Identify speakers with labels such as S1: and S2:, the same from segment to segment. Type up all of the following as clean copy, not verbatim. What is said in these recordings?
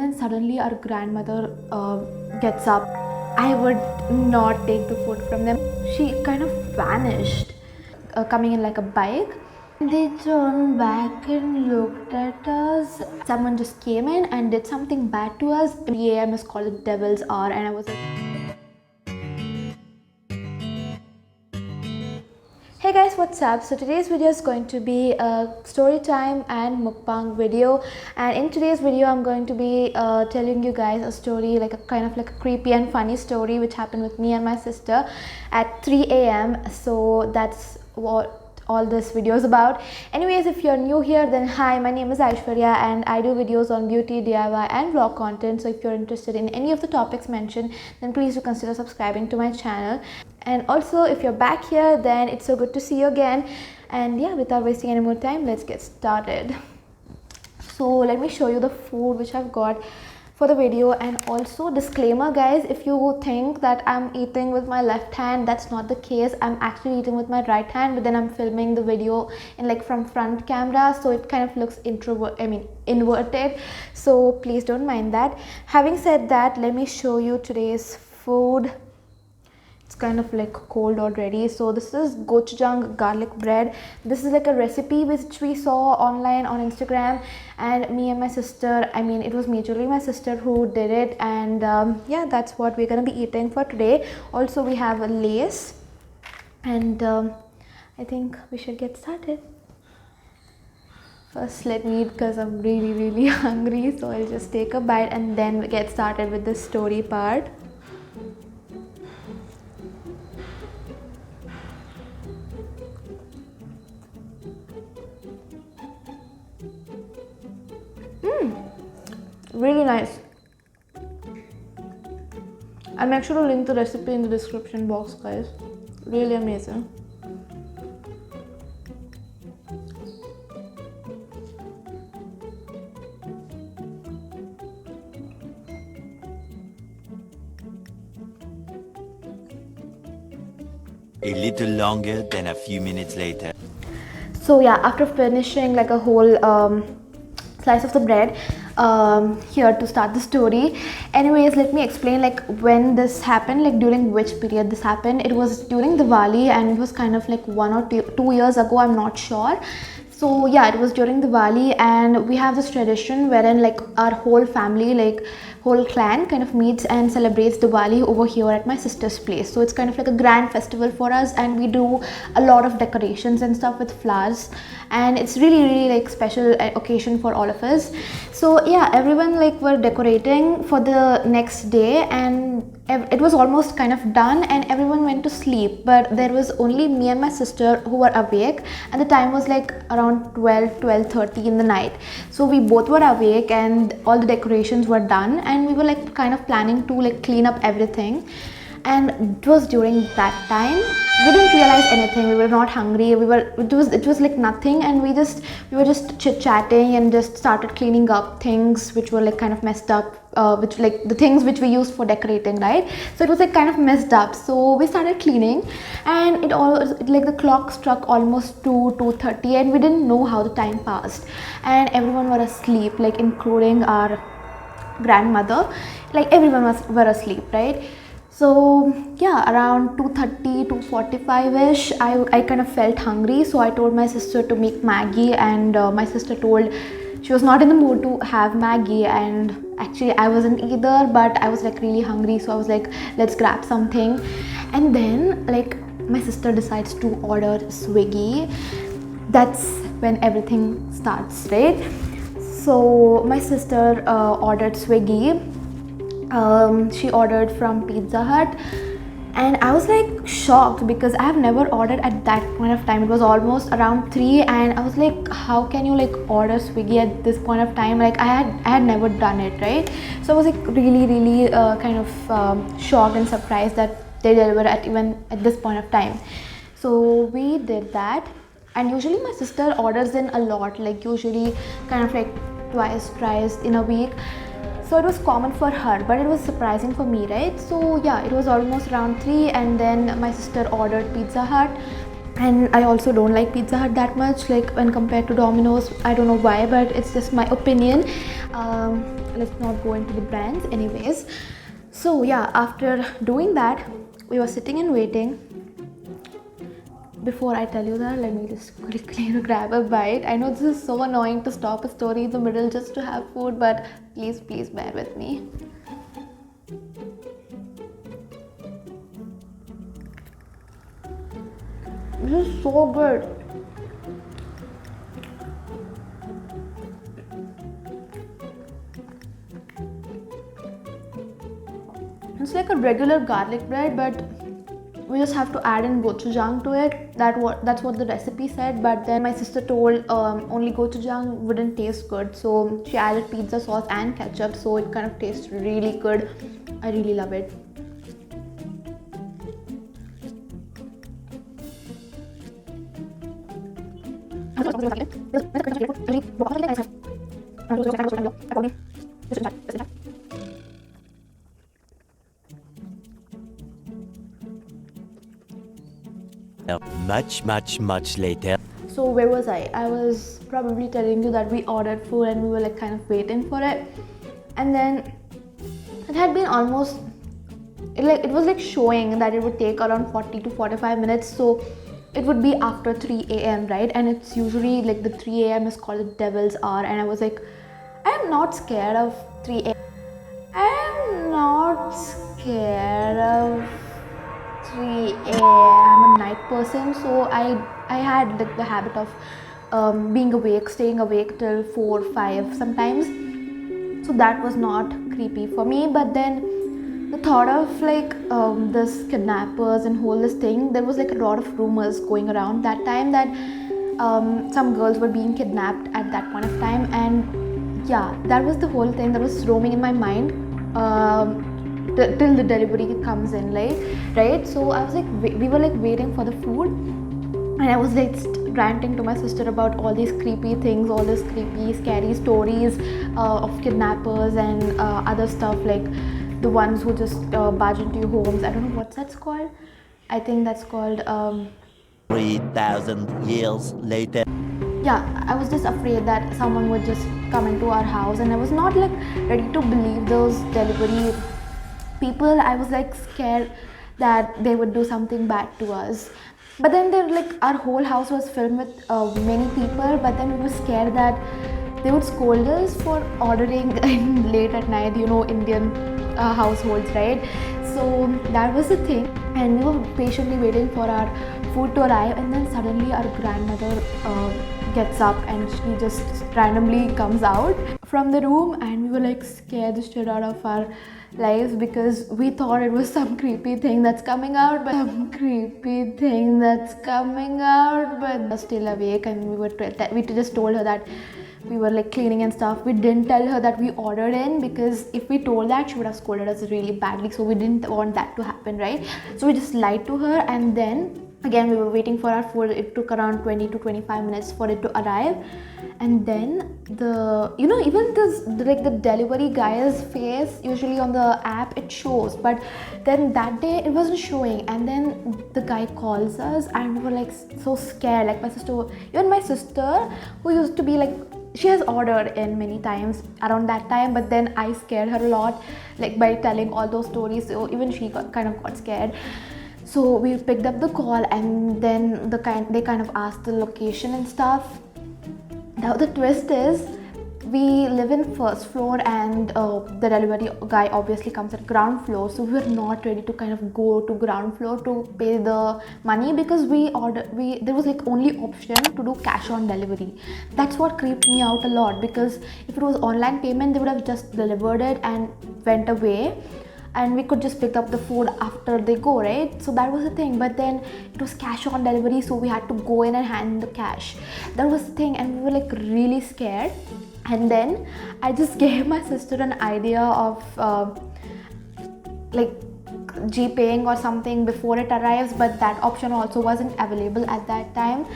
S1: then suddenly our grandmother gets up. I would not take the food from them. She kind of vanished, coming in like a bike. They turned back and looked at us. Someone just came in and did something bad to us. 3 a.m. is called the devil's hour, and I was like, hey guys, what's up? So today's video is going to be a story time and mukbang video, and in today's video I'm going to be telling you guys a story, like a kind of like a creepy and funny story which happened with me and my sister at 3 a.m. So that's what all this video is about. Anyways, if you're new here, then hi, my name is Aishwarya and I do videos on beauty, DIY and vlog content. So if you're interested in any of the topics mentioned, then please do consider subscribing to my channel. And also, if you're back here, then it's so good to see you again. And yeah, without wasting any more time, let's get started. So let me show you the food which I've got for the video. And also, disclaimer guys, if you think that I'm eating with my left hand, that's not the case. I'm actually eating with my right hand, but then I'm filming the video in like from front camera, so it kind of looks inverted, so please don't mind that. Having said that, let me show you today's food. It's kind of like cold already. So this is gochujang garlic bread. This is like a recipe which we saw online on Instagram, and me and my sister, it was majorly my sister who did it, and yeah, that's what we're gonna be eating for today. Also, we have a lace, and I think we should get started. First, let me eat because I'm really hungry, so I'll just take a bite and then we get started with the story part. Really nice. I'll make sure to link the recipe in the description box, guys. Really amazing.
S2: A little longer than a few minutes later.
S1: So yeah, after finishing like a whole slice of the bread, here to start the story. Anyways, let me explain like when this happened, like during which period this happened. It was during Diwali, and it was kind of like 1 or 2 years ago, I'm not sure. So yeah, it was during Diwali, and we have this tradition wherein like our whole family, like whole clan kind of meets and celebrates Diwali over here at my sister's place. So it's kind of like a grand festival for us, and we do a lot of decorations and stuff with flowers, and it's really like special occasion for all of us. So yeah, everyone like were decorating for the next day, and it was almost kind of done and everyone went to sleep, but there was only me and my sister who were awake, and the time was like around 12:30 in the night. So we both were awake and all the decorations were done, and we were like kind of planning to like clean up everything. And it was during that time we didn't realize anything. We were not hungry. It was like nothing, and we were just chit-chatting and just started cleaning up things which were like kind of messed up, which like the things which we used for decorating, right? So it was like kind of messed up. So we started cleaning, and like the clock struck almost 2:30, and we didn't know how the time passed, and everyone were asleep, like including our grandmother. Like everyone were asleep, right? So yeah, around 2:30, 2:45ish, I kind of felt hungry. So I told my sister to make Maggie, and my sister told she was not in the mood to have Maggie, and actually I wasn't either, but I was like really hungry. So I was like, let's grab something. And then like my sister decides to order Swiggy. That's when everything starts, right? So my sister ordered Swiggy. She ordered from Pizza Hut, and I was like shocked because I have never ordered at that point of time. It was almost around 3, and I was like, how can you like order Swiggy at this point of time? Like I had never done it, right? So I was like really kind of shocked and surprised that they deliver at even at this point of time. So we did that, and usually my sister orders in a lot, like usually kind of like twice, thrice in a week. So it was common for her, but it was surprising for me, right? So yeah, it was almost around 3, and then my sister ordered Pizza Hut. And I also don't like Pizza Hut that much, like when compared to Domino's. I don't know why, but it's just my opinion. let's not go into the brands anyways. So yeah, after doing that, we were sitting and waiting. Before I tell you that, let me just quickly grab a bite. I know this is so annoying to stop a story in the middle just to have food, but please bear with me. This is so good. It's like a regular garlic bread, but we just have to add in gochujang to it. That's what the recipe said. But then my sister told only gochujang wouldn't taste good, so she added pizza sauce and ketchup, so it kind of tastes really good. I really love it.
S2: Much later.
S1: So where was I? I was probably telling you that we ordered food and we were like kind of waiting for it, and then it had been almost it was like showing that it would take around 40 to 45 minutes, so it would be after 3 a.m. right? And it's usually like the 3 a.m. is called the devil's hour, and I was like, I am not scared of 3 a.m. I am not scared of 3 a.m. I'm a night person, so I had like the habit of being awake, staying awake till 4, 5 sometimes. So that was not creepy for me. But then the thought of like this kidnappers and whole this thing, there was like a lot of rumors going around that time that some girls were being kidnapped at that point of time, and yeah, that was the whole thing that was roaming in my mind till the delivery comes in, like, right? So I was like, we were like waiting for the food, and I was like ranting to my sister about all these creepy things, all these creepy scary stories of kidnappers and other stuff, like the ones who just barge into your homes. I don't know what's that's called. I think that's called
S2: 3,000 years later.
S1: yeah, I was just afraid that someone would just come into our house, and I was not like ready to believe those delivery people. I was like scared that they would do something bad to us. But then they're like, our whole house was filled with many people, but then we were scared that they would scold us for ordering late at night, you know, Indian households, right? So that was the thing, and we were patiently waiting for our food to arrive, and then suddenly our grandmother gets up and she just randomly comes out from the room, and we were like scared the shit out of our lives because we thought it was some creepy thing that's coming out, but still awake, and we just told her that we were like cleaning and stuff. We didn't tell her that we ordered in, because if we told that, she would have scolded us really badly, so we didn't want that to happen, right? So we just lied to her, and then again we were waiting for our food. It took around 20 to 25 minutes for it to arrive, and then even the delivery guy's face, usually on the app it shows, but then that day it wasn't showing, and then the guy calls us, and we were like so scared. Like my sister who used to be like, she has ordered in many times around that time, but then I scared her a lot, like by telling all those stories, so even she kind of got scared. So we picked up the call, and then they kind of asked the location and stuff. Now the twist is, we live in first floor, and the delivery guy obviously comes at ground floor, so we were not ready to kind of go to ground floor to pay the money, because there was like only option to do cash on delivery. That's what creeped me out a lot, because if it was online payment, they would have just delivered it and went away, and we could just pick up the food after they go, right? So that was the thing. But then it was cash on delivery, so we had to go in and hand the cash. That was the thing, and we were like really scared. And then I just gave my sister an idea of like GPaying or something before it arrives, but that option also wasn't available at that time.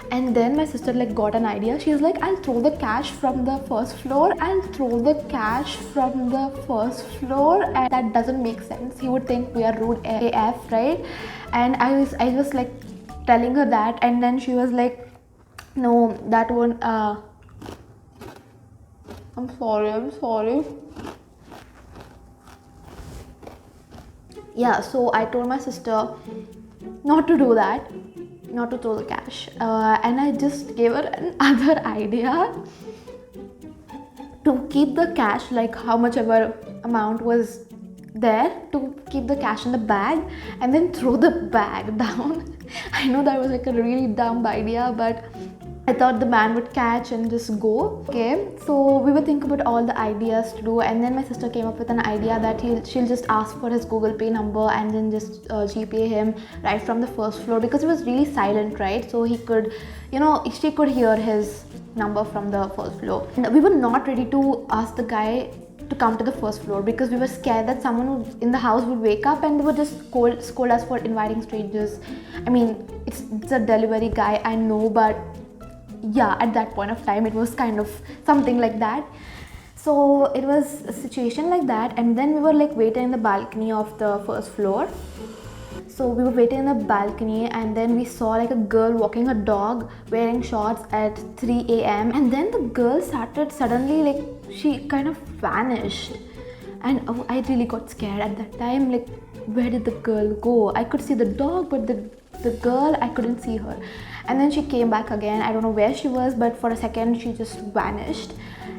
S1: And then my sister like got an idea. She's like, I'll throw the cash from the first floor. And that doesn't make sense. He would think we are rude AF, right? And I was like telling her that, and then she was like, no, that won't I'm sorry. Yeah, so I told my sister not to do that, not to throw the cash, and I just gave her another idea to keep the cash, like how much ever amount was there, to keep the cash in the bag and then throw the bag down. I know that was like a really dumb idea, but I thought the man would catch and just go. Okay, so we were thinking about all the ideas to do, and then my sister came up with an idea that she'll just ask for his Google Pay number and then just GPay him right from the first floor, because it was really silent, right? So he could, she could hear his number from the first floor. And we were not ready to ask the guy to come to the first floor because we were scared that someone in the house would wake up and they would just scold us for inviting strangers. I mean, it's a delivery guy, I know, but yeah, at that point of time it was kind of something like that. So it was a situation like that, and then we were like waiting in the balcony of the first floor. So we were waiting in the balcony, and then we saw like a girl walking a dog wearing shorts at 3 a.m. and then the girl started suddenly, like, she kind of vanished, and I really got scared at that time. Like, where did the girl go? I could see the dog, but the girl, I couldn't see her. And then she came back again. I don't know where she was, but for a second she just vanished.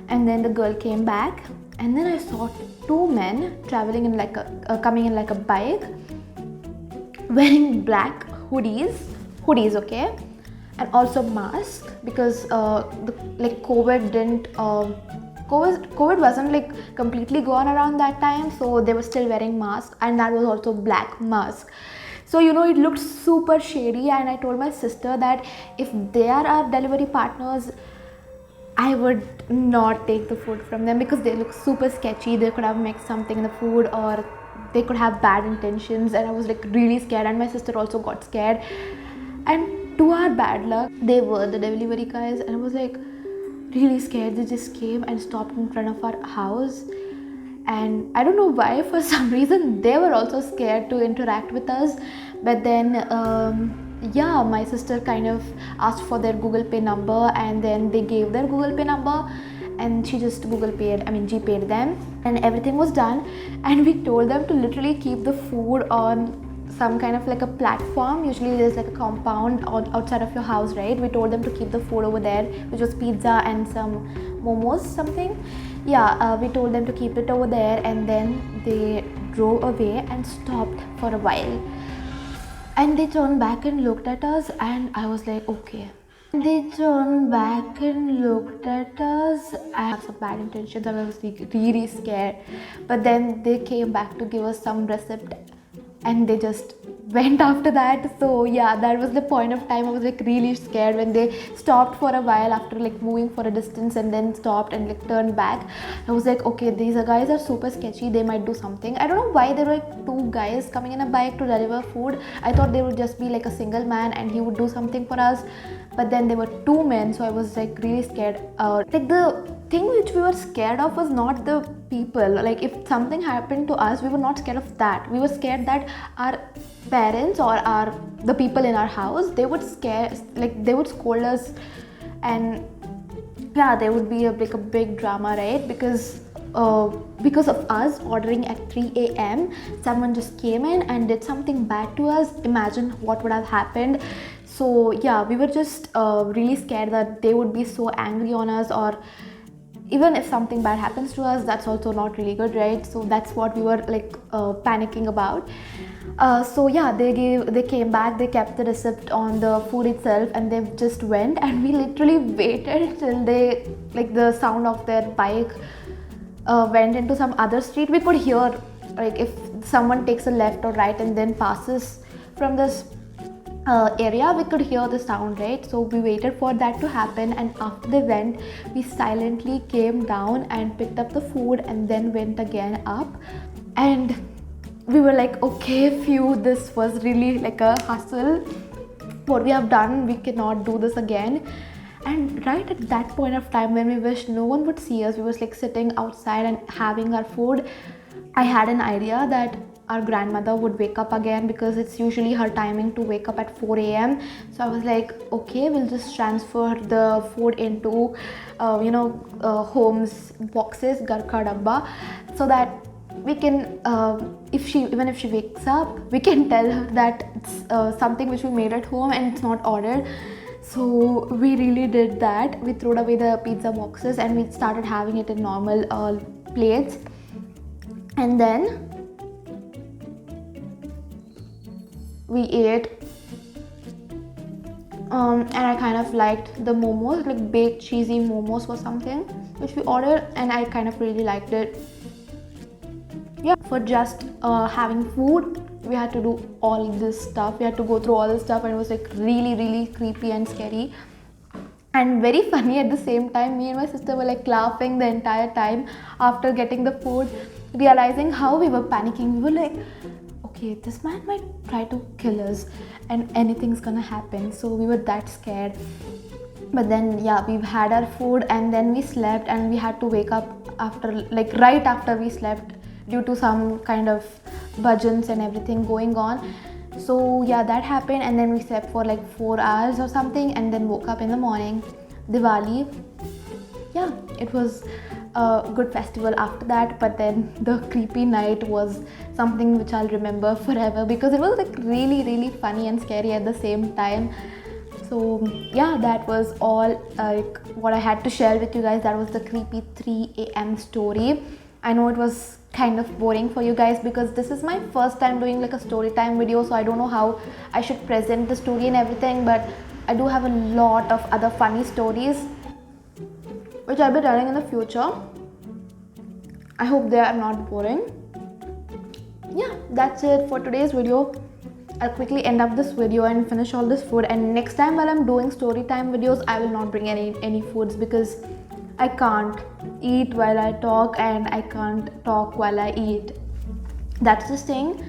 S1: And then the girl came back, and then I saw two men traveling in like coming in like a bike, wearing black hoodies, okay, and also mask, because COVID didn't COVID wasn't like completely gone around that time, so they were still wearing masks, and that was also black mask. So it looked super shady, and I told my sister that if they are our delivery partners, I would not take the food from them because they look super sketchy. They could have mixed something in the food, or they could have bad intentions, and I was like really scared, and my sister also got scared. And to our bad luck, they were the delivery guys, and I was like really scared. They just came and stopped in front of our house, and I don't know why, for some reason they were also scared to interact with us. But then yeah, my sister kind of asked for their Google Pay number, and then they gave their Google Pay number, and she just GPayed them, and everything was done. And we told them to literally keep the food on some kind of like a platform. Usually there's like a compound outside of your house, right? We told them to keep the food over there, which was pizza and some momos, something. Yeah, we told them to keep it over there, and then they drove away and stopped for a while. And they turned back and looked at us, and I was like, okay. They turned back and looked at us. I had some bad intentions, and I was like really scared. But then they came back to give us some receipt, and they just went after that. So yeah, that was the point of time I was like really scared when they stopped for a while after like moving for a distance, and then stopped and like turned back. I was like, okay, these guys are super sketchy. They might do something. I don't know why there were like two guys coming in a bike to deliver food. I thought they would just be like a single man and he would do something for us. But then there were two men, so I was like really scared. Like the thing which we were scared of was not the people. Like if something happened to us, we were not scared of that. We were scared that our parents or the people in our house, they would they would scold us, and yeah, there would be like a big drama, right? Because of us ordering at 3 a.m, someone just came in and did something bad to us. Imagine what would have happened. So yeah, we were just really scared that they would be so angry on us, or even if something bad happens to us, that's also not really good, right? So that's what we were like panicking about. So yeah, they came back, they kept the receipt on the food itself, and they just went, and we literally waited till they, like, the sound of their bike went into some other street. We could hear, like, if someone takes a left or right and then passes from this area, we could hear the sound, right? So we waited for that to happen, and after they went, we silently came down and picked up the food and then went again up. And we were like, okay, phew, this was really like a hustle. What we have done, we cannot do this again. And right at that point of time, when we wished no one would see us, we was like sitting outside and having our food. I had an idea that our grandmother would wake up again, because it's usually her timing to wake up at 4 a.m. So I was like, okay, we'll just transfer the food into home's boxes, garka dabba, so that we can, even if she wakes up, we can tell her that it's something which we made at home and it's not ordered. So we really did that. We threw away the pizza boxes and we started having it in normal plates. And then we ate, and I kind of liked the momos, like baked cheesy momos or something which we ordered, and I kind of really liked it. Yeah, for just having food, we had to do all this stuff. We had to go through all this stuff, and it was like really creepy and scary and very funny at the same time. Me and my sister were like laughing the entire time after getting the food, realizing how we were panicking. We were like, okay, this man might try to kill us and anything's gonna happen. So we were that scared. But then yeah, we've had our food and then we slept, and we had to wake up after, like right after we slept, due to some kind of bhajans and everything going on. So yeah, that happened, and then we slept for like 4 hours or something, and then woke up in the morning. Diwali, yeah, it was a good festival after that. But then the creepy night was something which I'll remember forever, because it was like really funny and scary at the same time. So yeah, that was all like what I had to share with you guys. That was the creepy 3 a.m. story. I know it was kind of boring for you guys, because this is my first time doing like a story time video, so I don't know how I should present the story and everything. But I do have a lot of other funny stories which I'll be telling in the future. I hope they are not boring. Yeah, that's it for today's video. I'll quickly end up this video and finish all this food, and next time while I'm doing story time videos, I will not bring any foods, because I can't eat while I talk and I can't talk while I eat. That's the thing.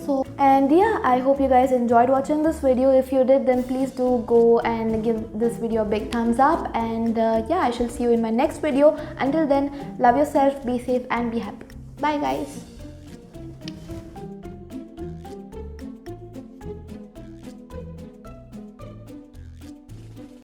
S1: So, and yeah, I hope you guys enjoyed watching this video. If you did, then please do go and give this video a big thumbs up. And yeah, I shall see you in my next video. Until then, love yourself, be safe and be happy. Bye guys.